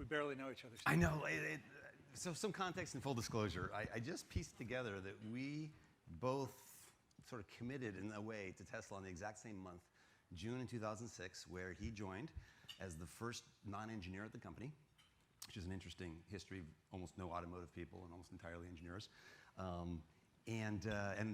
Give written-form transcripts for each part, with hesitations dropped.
barely know each other. I know. So some context and full disclosure, I just pieced together that we both sort of committed in a way to Tesla on the exact same month, June in 2006, where he joined as the first non-engineer at the company, which is an interesting history, almost no automotive people and almost entirely engineers. And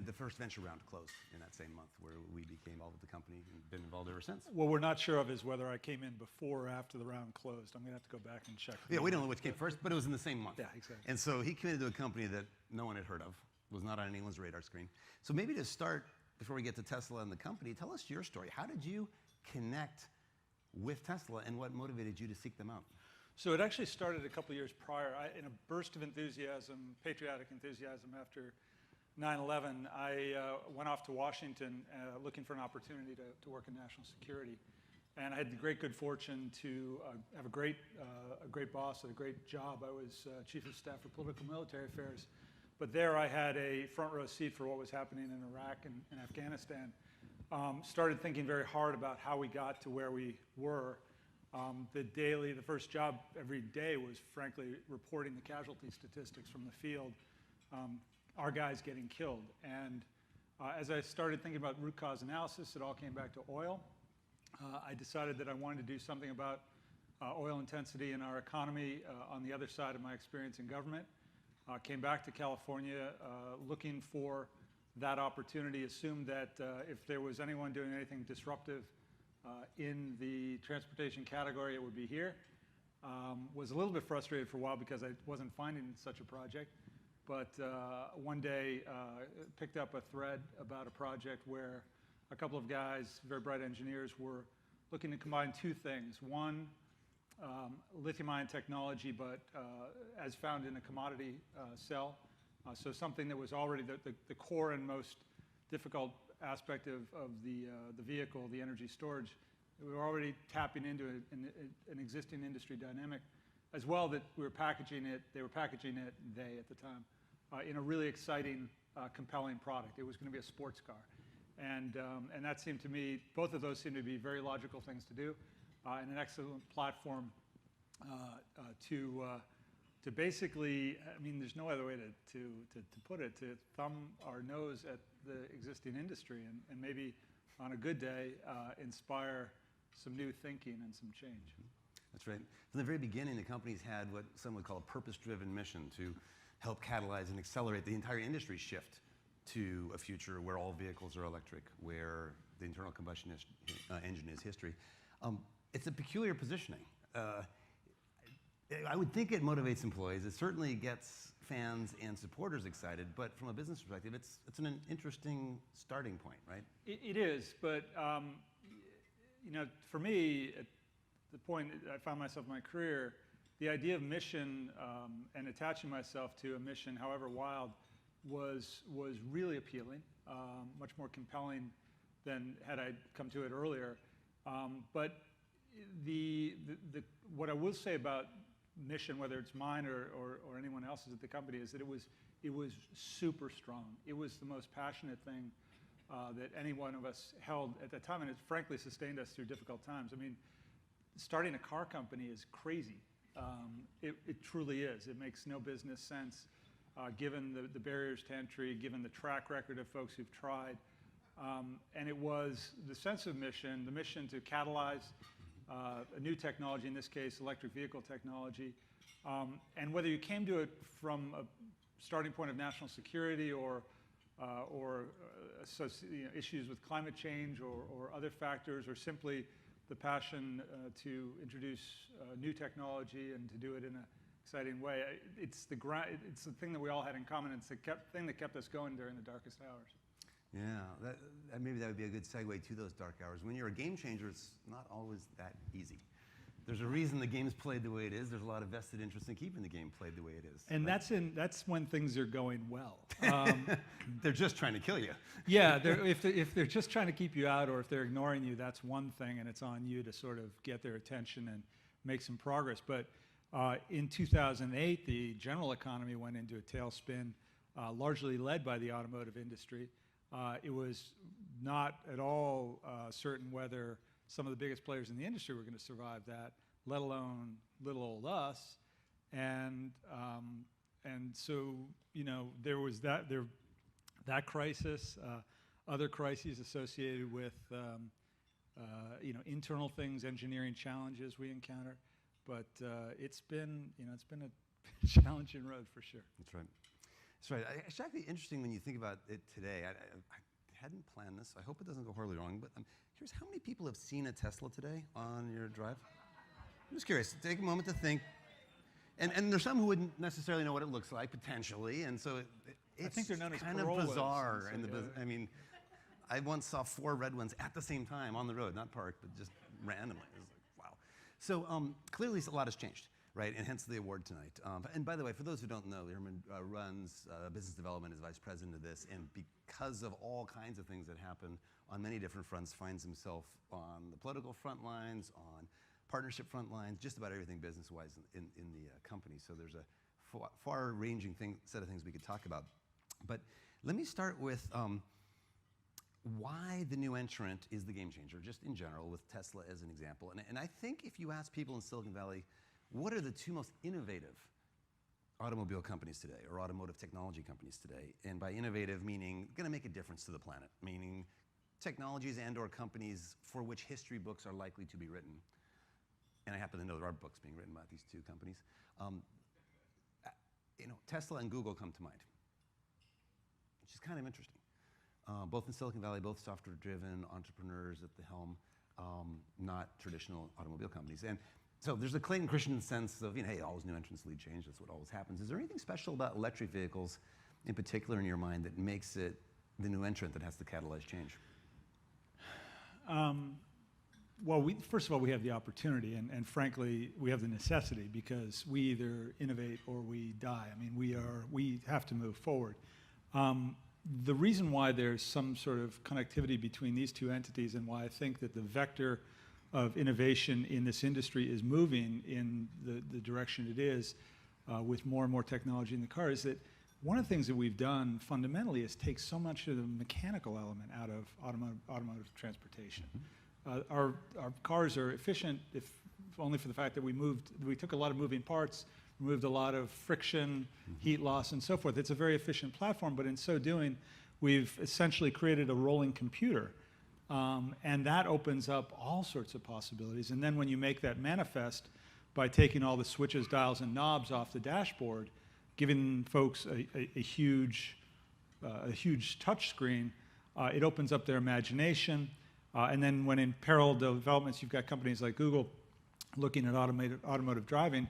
the first venture round closed in that same month, where we became involved with the company and been involved ever since. What we're not sure of is whether I came in before or after the round closed. I'm going to have to go back and check. Yeah, we don't know which came first, but it was in the same month. Yeah, exactly. And so he committed to a company that no one had heard of, was not on anyone's radar screen. So maybe to start, before we get to Tesla and the company, tell us your story. How did you connect with Tesla, and what motivated you to seek them out? So it actually started a couple of years prior. In a burst of enthusiasm, patriotic enthusiasm after 9/11, I went off to Washington looking for an opportunity to work in national security. And I had the great good fortune to have a great boss and a great job. I was Chief of Staff for Political Military Affairs. But there I had a front row seat for what was happening in Iraq and Afghanistan. Started thinking very hard about how we got to where we were. The first job every day was frankly reporting the casualty statistics from the field, our guys getting killed. And as I started thinking about root cause analysis, it all came back to oil. I decided that I wanted to do something about oil intensity in our economy on the other side of my experience in government. Came back to California looking for that opportunity, assumed that if there was anyone doing anything disruptive in the transportation category, it would be here. Was a little bit frustrated for a while because I wasn't finding such a project, but one day picked up a thread about a project where a couple of guys, very bright engineers, were looking to combine two things. One, lithium-ion technology, but as found in a commodity cell. So something that was already the core and most difficult aspect of the vehicle, the energy storage. We were already tapping into an existing industry dynamic, as well that we were packaging it, they at the time, in a really exciting, compelling product. It was going to be a sports car. And that seemed to me, both of those seemed to be very logical things to do, and an excellent platform to basically, I mean, there's no other way to put it, to thumb our nose at the existing industry and maybe on a good day inspire some new thinking and some change. That's right. From the very beginning, the company's had what some would call a purpose-driven mission to help catalyze and accelerate the entire industry shift to a future where all vehicles are electric, where the internal combustion engine is history. It's a peculiar positioning. I would think it motivates employees. It certainly gets fans and supporters excited, but from a business perspective, it's an interesting starting point, right? It is, but you know, for me, at the point I found myself in my career, the idea of mission and attaching myself to a mission, however wild, was really appealing, much more compelling than had I come to it earlier. But what I will say about mission, whether it's mine or anyone else's at the company, is that it was super strong. It was the most passionate thing that any one of us held at the time, and it frankly sustained us through difficult times. I mean, starting a car company is crazy. It truly is. It makes no business sense, given the barriers to entry, given the track record of folks who've tried. And it was the sense of mission, the mission to catalyze a new technology, in this case, electric vehicle technology. And whether you came to it from a starting point of national security or issues with climate change or other factors, or simply the passion to introduce new technology and to do it in an exciting way, it's the thing that we all had in common. It's the thing that kept us going during the darkest hours. Yeah, maybe that would be a good segue to those dark hours. When you're a game changer, it's not always that easy. There's a reason the game's played the way it is. There's a lot of vested interest in keeping the game played the way it is. And right? that's when things are going well. They're just trying to kill you. Yeah, if they're just trying to keep you out, or if they're ignoring you, that's one thing, and it's on you to sort of get their attention and make some progress. But in 2008, the general economy went into a tailspin, largely led by the automotive industry. It was not at all certain whether some of the biggest players in the industry were going to survive that, let alone little old us, and so there was that crisis, other crises associated with internal things, engineering challenges we encounter, but it's been a challenging road for sure. That's right. That's right. It's actually interesting when you think about it today. I hadn't planned this. I hope it doesn't go horribly wrong, but I'm curious, how many people have seen a Tesla today on your drive? I'm just curious. Take a moment to think. And there's some who wouldn't necessarily know what it looks like, potentially, and so it's I think they're known as kind of Corollas, bizarre so in the business. I mean, I once saw 4 red ones at the same time on the road, not parked, but just randomly. It was like, wow. So clearly a lot has changed, right? And hence the award tonight. And by the way, for those who don't know, Diarmuid runs business development, is vice president of this, and because of all kinds of things that happen on many different fronts, finds himself on the political front lines, on partnership front lines, just about everything business-wise in the company. So there's a far-ranging set of things we could talk about. But let me start with why the new Entrant is the game changer, just in general, with Tesla as an example. And I think if you ask people in Silicon Valley, what are the 2 most innovative automobile companies today, or automotive technology companies today? And by innovative, meaning going to make a difference to the planet, meaning technologies and or companies for which history books are likely to be written. And I happen to know there are books being written about these 2 companies. Tesla and Google come to mind, which is kind of interesting. Both in Silicon Valley, both software-driven entrepreneurs at the helm, not traditional automobile companies. And so there's a Clayton Christensen sense of, hey, always new entrants lead change. That's what always happens. Is there anything special about electric vehicles, in particular in your mind, that makes it the new entrant that has to catalyze change? Well, first of all, we have the opportunity, and frankly, we have the necessity, because we either innovate or we die. I mean, we have to move forward. The reason why there's some sort of connectivity between these 2 entities, and why I think that the vector of innovation in this industry is moving in the direction it is, with more and more technology in the car, is that one of the things that we've done fundamentally is take so much of the mechanical element out of automotive transportation. Our cars are efficient, if only for the fact that we took a lot of moving parts, removed a lot of friction, heat loss, and so forth. It's a very efficient platform, but in so doing, we've essentially created a rolling computer. And that opens up all sorts of possibilities. And then when you make that manifest by taking all the switches, dials, and knobs off the dashboard, giving folks a huge touch screen, it opens up their imagination. And then when in parallel developments, you've got companies like Google looking at automotive driving,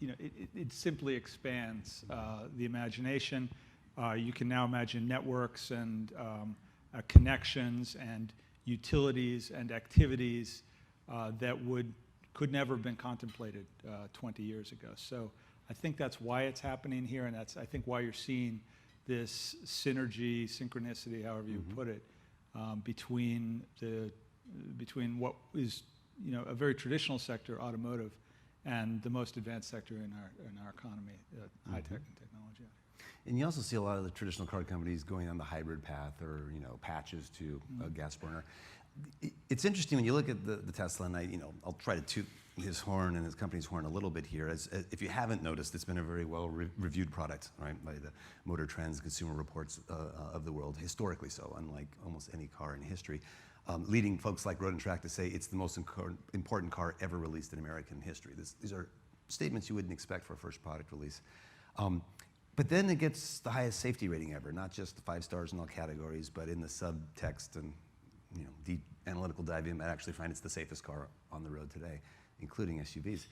it simply expands the imagination. You can now imagine networks and connections and utilities and activities that could never have been contemplated 20 years ago. So I think that's why it's happening here, and that's, I think, why you're seeing this synergy, synchronicity, however you put it, between what is a very traditional sector, automotive, and the most advanced sector in our economy, high tech and technology. And you also see a lot of the traditional car companies going on the hybrid path, or patches to a gas burner. It's interesting when you look at the Tesla, and I'll try to toot his horn and his company's horn a little bit here. As if you haven't noticed, it's been a very well reviewed product, right, by the Motor Trends, Consumer Reports of the world, historically so, unlike almost any car in history. Leading folks like Road and Track to say it's the most important car ever released in American history. These are statements you wouldn't expect for a first product release. But then it gets the highest safety rating ever, not just 5 stars in all categories, but in the subtext and deep analytical dive in, I actually find it's the safest car on the road today, including SUVs.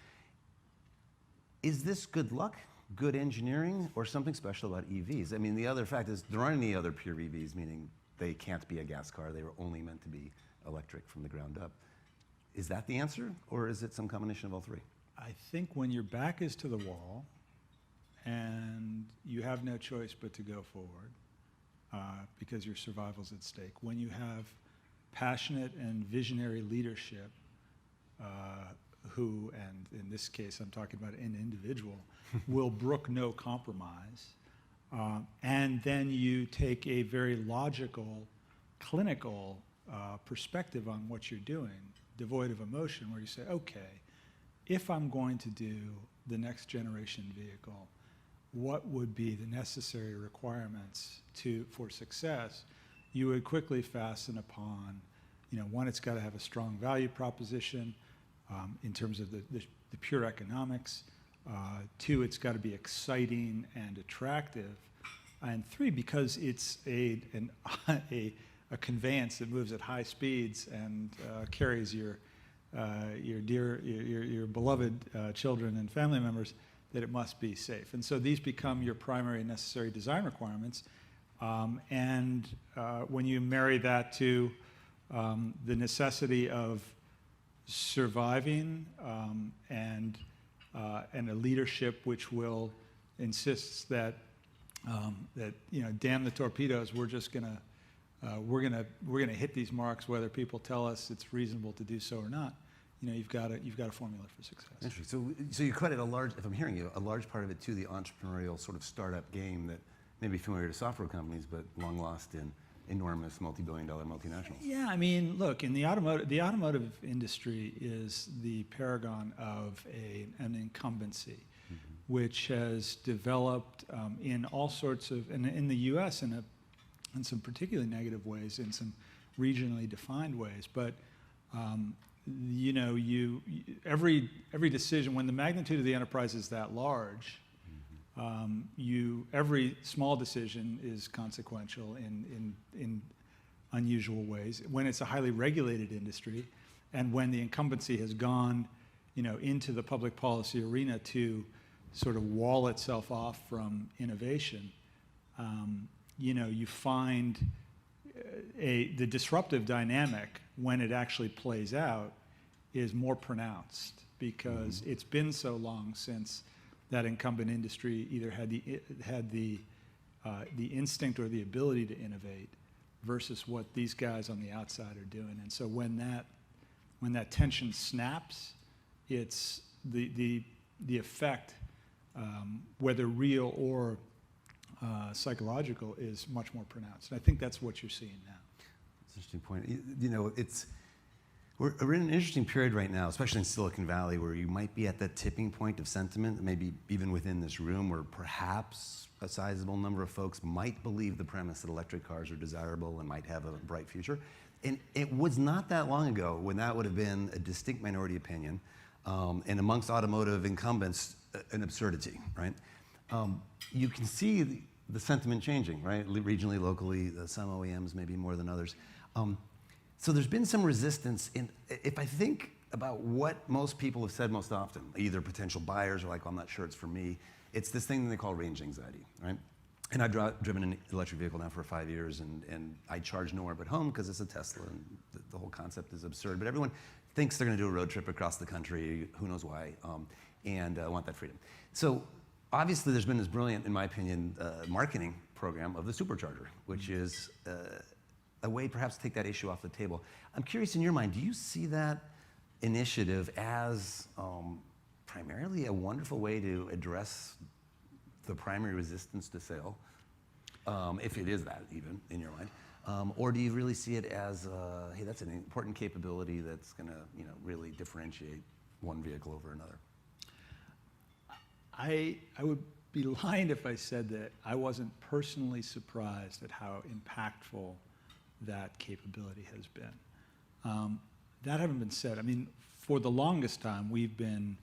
Is this good luck, good engineering, or something special about EVs? I mean, the other fact is there aren't any other pure EVs, meaning they can't be a gas car. They were only meant to be electric from the ground up. Is that the answer, or is it some combination of all 3? I think when your back is to the wall and you have no choice but to go forward because your survival's at stake, when you have passionate and visionary leadership who, and in this case I'm talking about an individual, will brook no compromise, and then you take a very logical, clinical perspective on what you're doing, devoid of emotion, where you say, okay, if I'm going to do the next generation vehicle, what would be the necessary requirements for success, you would quickly fasten upon, one, it's got to have a strong value proposition in terms of the pure economics. Two, it's got to be exciting and attractive. And three, because it's a conveyance that moves at high speeds and carries your beloved children and family members, that it must be safe. And so these become your primary and necessary design requirements. When you marry that to the necessity of surviving and a leadership which will insist that damn the torpedoes, we're gonna hit these marks whether people tell us it's reasonable to do so or not. You've got a formula for success. Interesting. So you credit if I'm hearing you, a large part of it to the entrepreneurial sort of startup game that may be familiar to software companies, but long lost in enormous multi-billion-dollar multinationals. Yeah, I mean, look, in the automotive industry is the paragon of an incumbency, which has developed in all sorts of, and in the U.S. in some particularly negative ways, in some regionally defined ways, but every decision, when the magnitude of the enterprise is that large, every small decision is consequential in unusual ways. When it's a highly regulated industry, and when the incumbency has gone, into the public policy arena to sort of wall itself off from innovation, you find the disruptive dynamic when it actually plays out is more pronounced because it's been so long since that incumbent industry either had the instinct or the ability to innovate versus what these guys on the outside are doing. And so when that tension snaps, it's the effect, whether real or psychological, is much more pronounced. And I think that's what you're seeing now. That's an interesting point. We're in an interesting period right now, especially in Silicon Valley, where you might be at that tipping point of sentiment, maybe even within this room, where perhaps a sizable number of folks might believe the premise that electric cars are desirable and might have a bright future. And it was not that long ago when that would have been a distinct minority opinion, and amongst automotive incumbents, an absurdity, right? You can see the sentiment changing, right? Regionally, locally, some OEMs maybe more than others. So there's been some resistance. If I think about what most people have said most often, either potential buyers or like, well, I'm not sure it's for me, it's this thing that they call range anxiety, right? And I've driven an electric vehicle now for 5 years, and I charge nowhere but home because it's a Tesla, and the whole concept is absurd. But everyone thinks they're going to do a road trip across the country, who knows why, and want that freedom. So obviously there's been this brilliant, in my opinion, marketing program of the supercharger, which is a way perhaps to take that issue off the table. I'm curious, in your mind, do you see that initiative as primarily a wonderful way to address the primary resistance to sale, if it is that even in your mind, or do you really see it as, hey, that's an important capability that's going to really differentiate one vehicle over another? I would be lying if I said that I wasn't personally surprised at how impactful that capability has been. That having been said, I mean, for the longest time, we've been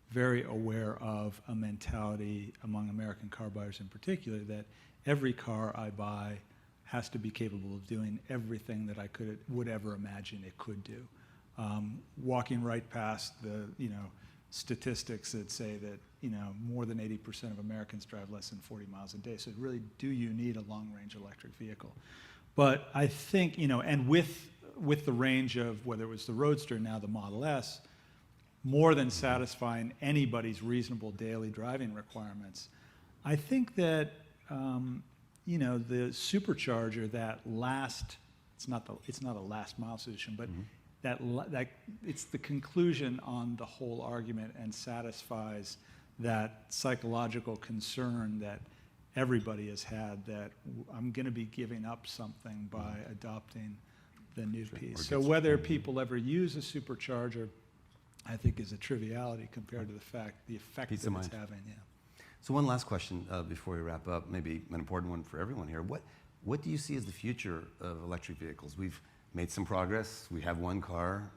very aware of a mentality among American car buyers in particular that every car I buy has to be capable of doing everything that I would ever imagine it could do. Walking right past the statistics that say that more than 80% of Americans drive less than 40 miles a day. So really, do you need a long-range electric vehicle? But I think, and with the range of whether it was the Roadster, now the Model S, more than satisfying anybody's reasonable daily driving requirements, I think that the supercharger, that last, it's not a last mile solution, but that it's the conclusion on the whole argument and satisfies that psychological concern that everybody has had, that I'm going to be giving up something by adopting the new piece. So whether people ever use a supercharger I think is a triviality compared to the effect Peace that of it's mind. having. Yeah. So one last question before we wrap up, maybe an important one for everyone here. What do you see as the future of electric vehicles? We've made some progress. We have one car.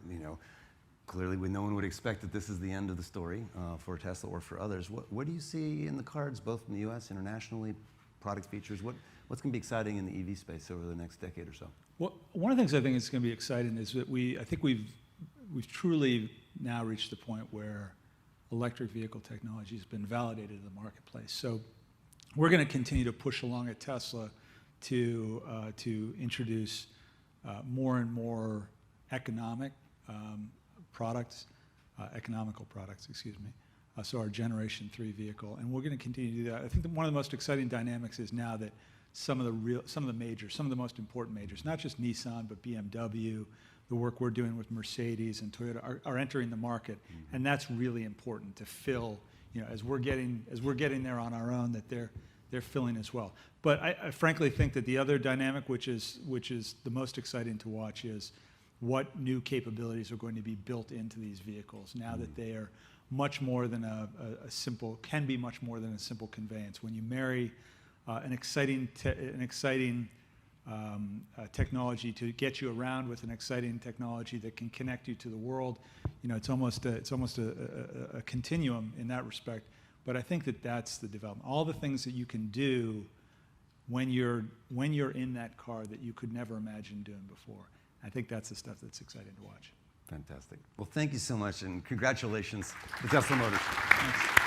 Clearly, no one would expect that this is the end of the story for Tesla or for others. What do you see in the cards, both in the U.S., internationally, product features? What's going to be exciting in the EV space over the next decade or so? Well, one of the things I think is going to be exciting is that I think we've truly now reached the point where electric vehicle technology has been validated in the marketplace. So we're going to continue to push along at Tesla to introduce more and more economical products, excuse me. So our Generation 3 vehicle, and we're going to continue to do that. I think that one of the most exciting dynamics is now that some of the most important majors, not just Nissan, but BMW, the work we're doing with Mercedes and Toyota are entering the market, and that's really important to fill. As we're getting there on our own, that they're filling as well. But I frankly think that the other dynamic, which is the most exciting to watch, is what new capabilities are going to be built into these vehicles now that they are much more than can be much more than a simple conveyance. When you marry an exciting technology to get you around with an exciting technology that can connect you to the world, it's almost a continuum in that respect. But I think that that's the development. All the things that you can do when you're in that car that you could never imagine doing before. I think that's the stuff that's exciting to watch. Fantastic. Well, thank you so much, and congratulations to Tesla Motors. Thanks.